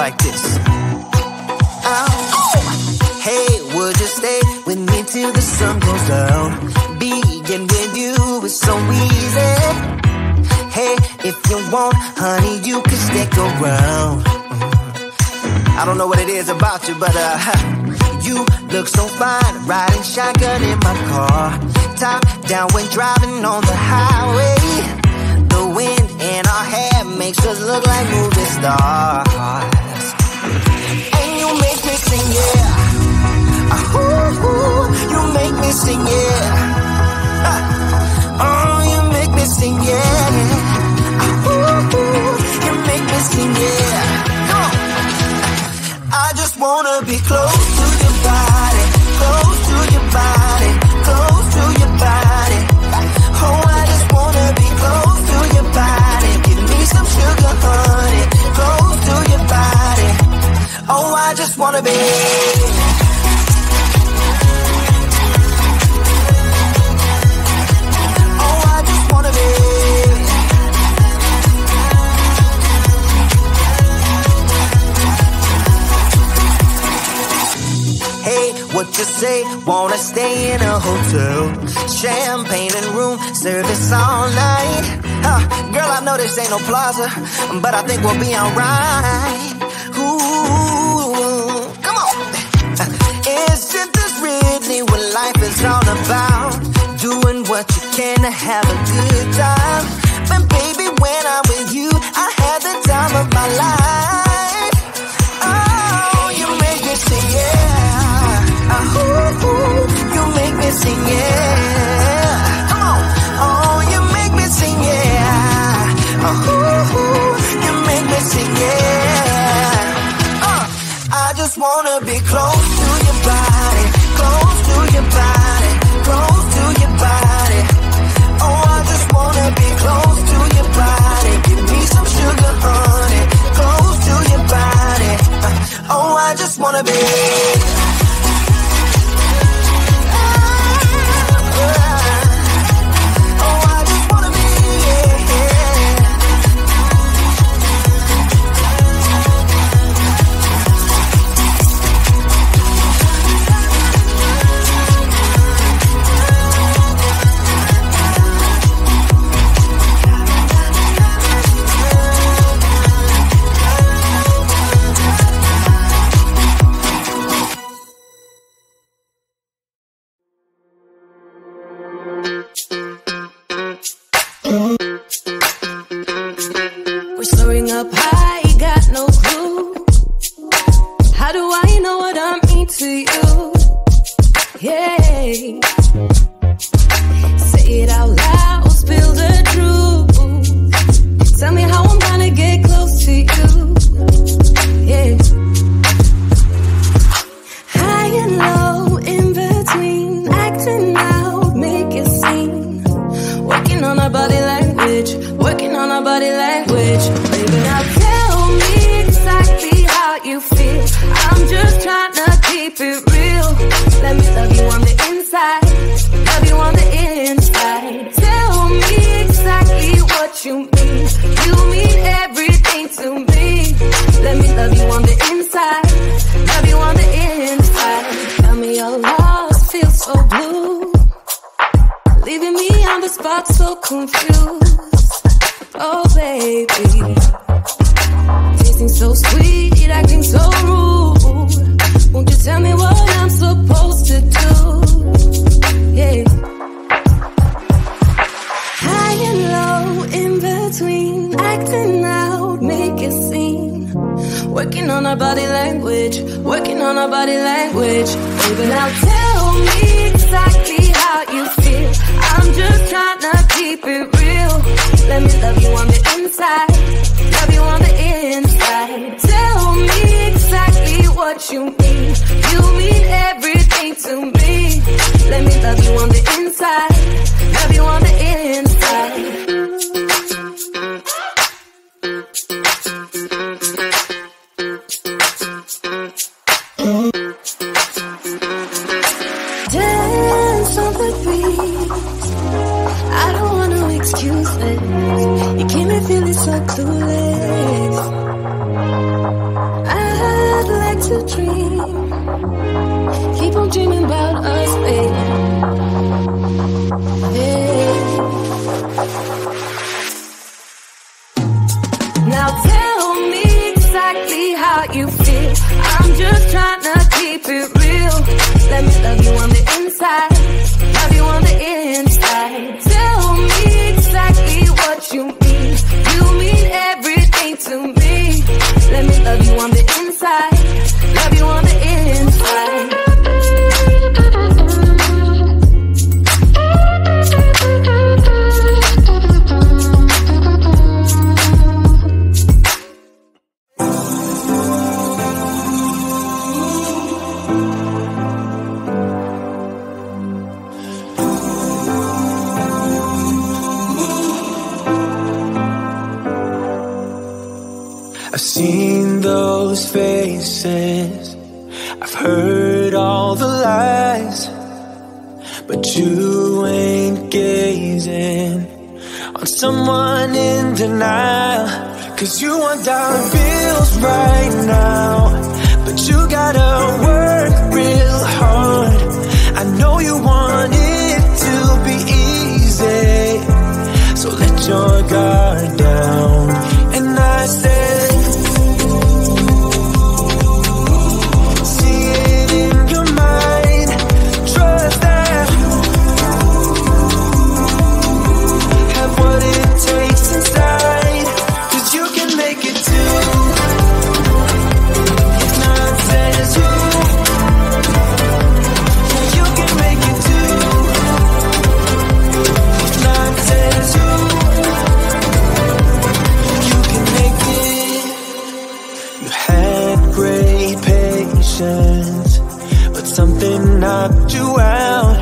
like this. Hey, would you stay with me till the sun goes down? Being with you is so easy. Hey, if you want, honey, you can stick around. I don't know what it is about you, but you look so fine, riding shotgun in my car. Top down when driving on the highway. The wind in our hair makes us look like movie stars. And you make me sing, yeah. You make me sing, yeah. Oh, you make me sing, yeah. You make me sing, yeah. Come on. I just wanna be close to your body, close to your body, close to your body. Oh, I just wanna be close to your body. Give me some sugar, honey, close to your body. Oh, I just wanna be. What you say, wanna stay in a hotel, champagne and room service all night. Girl, I know this ain't no plaza, but I think we'll be alright. Ooh, come on. Isn't this really what life is all about? Doing what you can to have a good time. But baby, when I'm with you, I had the time of my life. Oh, you make me sing, yeah. You make me sing, yeah. Come on. Oh, you make me sing, yeah. You make me sing, yeah. I just wanna be close to your body, close to your body, close to your body. Oh, I just wanna be close to your body. Give me some sugar, honey, close to your body. Oh, I just wanna be. excuses. You keep me feeling so clueless. I I'm dreaming about us, baby. Now tell me exactly how you feel. I'm just trying to keep it real. Let me love you on the inside, love you on the inside. Tell me exactly what you mean. You mean everything to me. Let me love you on the inside, love you on the inside. I've seen those faces, I've heard all the lies, but you ain't gazing on someone in denial. Cause you want dollar bills right now, but you gotta work real hard. I know you want it to be easy, so let your guard down. And I said, but something knocked you out.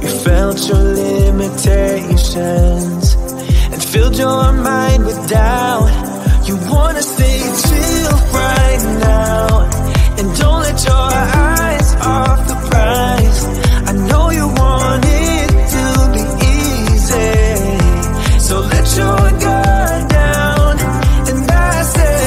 You felt your limitations and filled your mind with doubt. You wanna stay chill right now and don't let your eyes off the prize. I know you want it to be easy, so let your guard down. And I said,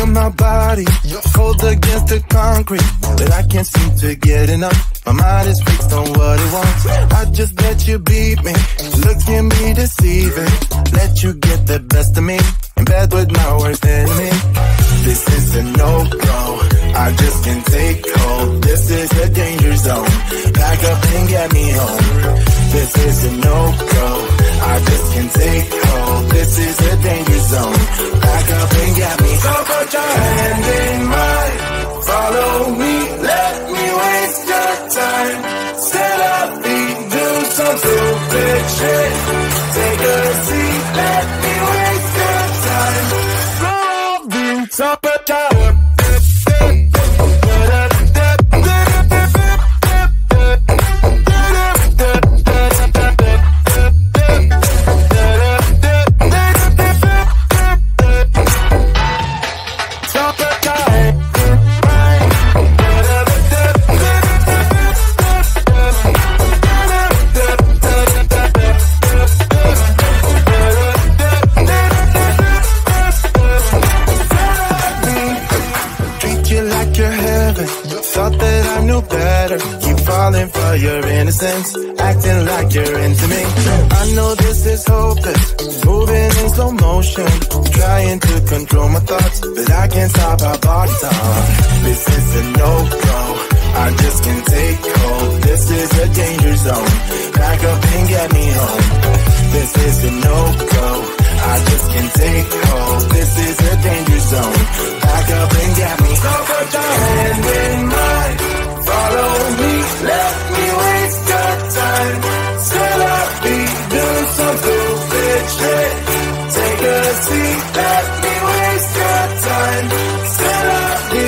my body cold against the concrete, but I can't seem to get enough. My mind is fixed on what it wants. I just let you beat me, look at me deceiving. Let you get the best of me, in bed with my worst enemy. This is a no-go, I just can't take hold. This is a danger zone, back up and get me home. This is a no-go, I just can't take hold. This is a danger zone, back up and get me home. So put your hand in mine, follow me, let me waste your time. Stand up, do some stupid shit. Take a seat, let me waste your time. Roll top of tower. falling for your innocence, acting like you're into me. I know this is hopeless, moving in slow motion, trying to control my thoughts, but I can't stop our body talk. This is a no-go, I just can't take hold. This is a danger zone, back up and get me home. This is a no-go, I just can't take hold. This is a danger zone, back up and get me home. So put your hand in mine, follow me, let me waste your time. Still I'll be doing some stupid shit. Take a seat, let me waste your time. Still I'll be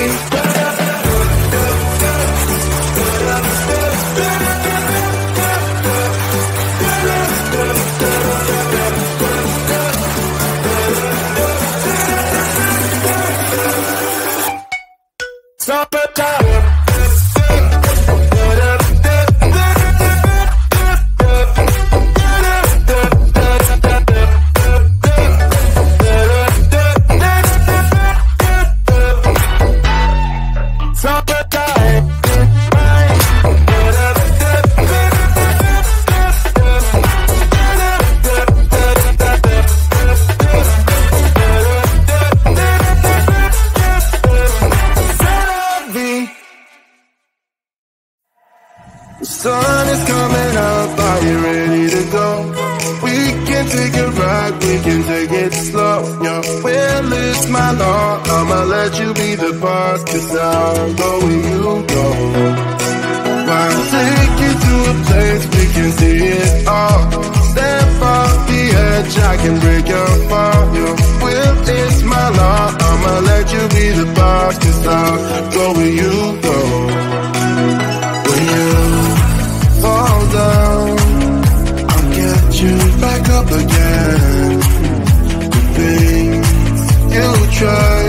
stop it time. Sun is coming up, are you ready to go? We can take it right, we can take it slow, yo. Well, it's my law, I'ma let you be the boss, 'cause I'll go where you go. I'll take you to a place we can see it all. Step off the edge, I can break your fall, yo. Well, it's my law, I'ma let you be the boss, 'cause I'll go where you go. When you fall down, I'll get you back up again. The things you try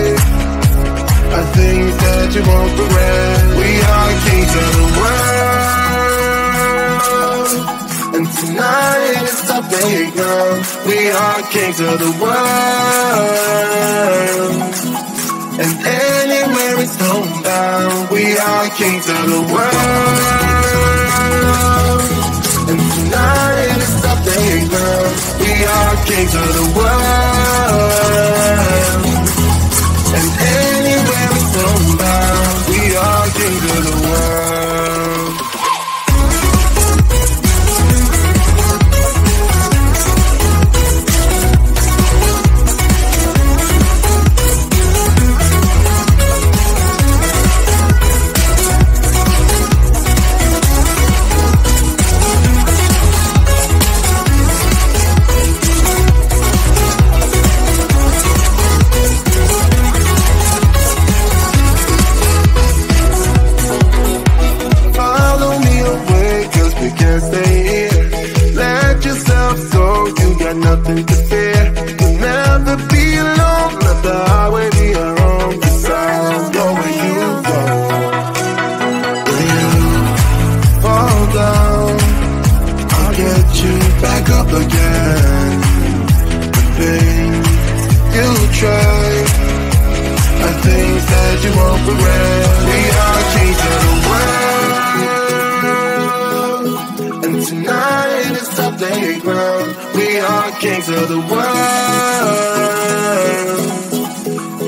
are things that you won't regret. We are kings of the world, and tonight is the big night. We are kings of the world, and anywhere it's homebound. We are kings of the world, and tonight is the big night. We are kings of the world, and anywhere it's homebound. We are kings of the world. Nothing to fear, you'll never be alone. Let the highway be your own, 'cause I'll go where you go. When you fall down, I'll get you back up again. The things you try are things that you won't regret. We are kings of the world, and tonight is the playground. We are kings of the world,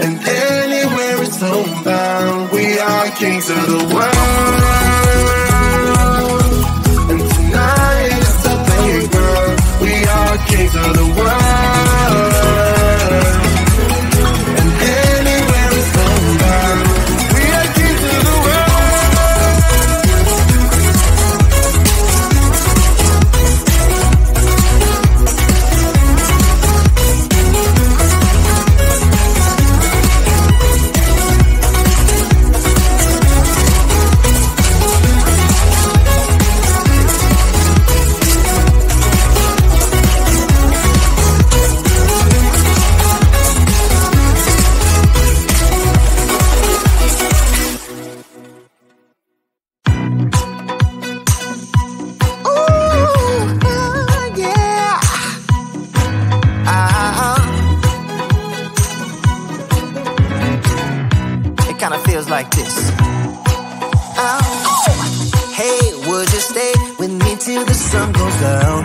and anywhere it's homebound. We are kings of the world, and tonight is the playground. We are kings of the world, and anywhere it's homebound. We are kings of the world. Like this. Oh, hey, would you with me till the sun goes down.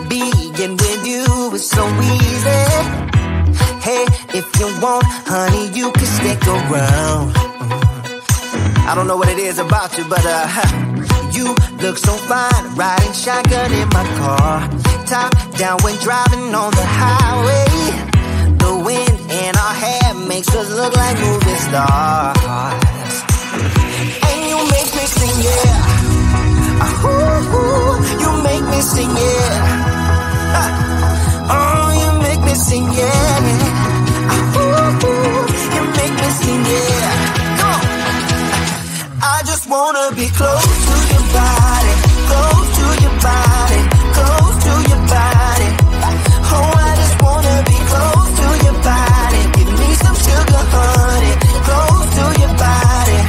Being with you is so easy. Hey, if you want, honey, you can stick around. I don't know what it is about you, but you look so fine, riding shotgun in my car. Top down when driving on the highway. The wind in our hair makes us look like movie stars. And you make me sing, yeah. Ooh, you make me sing, yeah. Oh, you make me sing, yeah. Ooh, you make me sing, yeah. Come on. I just wanna be close to your body, close to your body, close to your body. Oh, I just wanna be close to your body. Give me some sugar, honey, close to your body.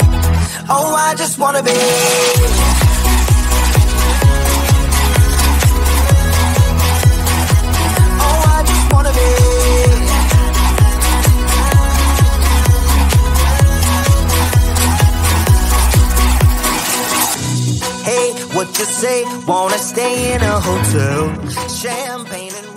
Oh, I just wanna be. What you say? Wanna stay in a hotel? Champagne and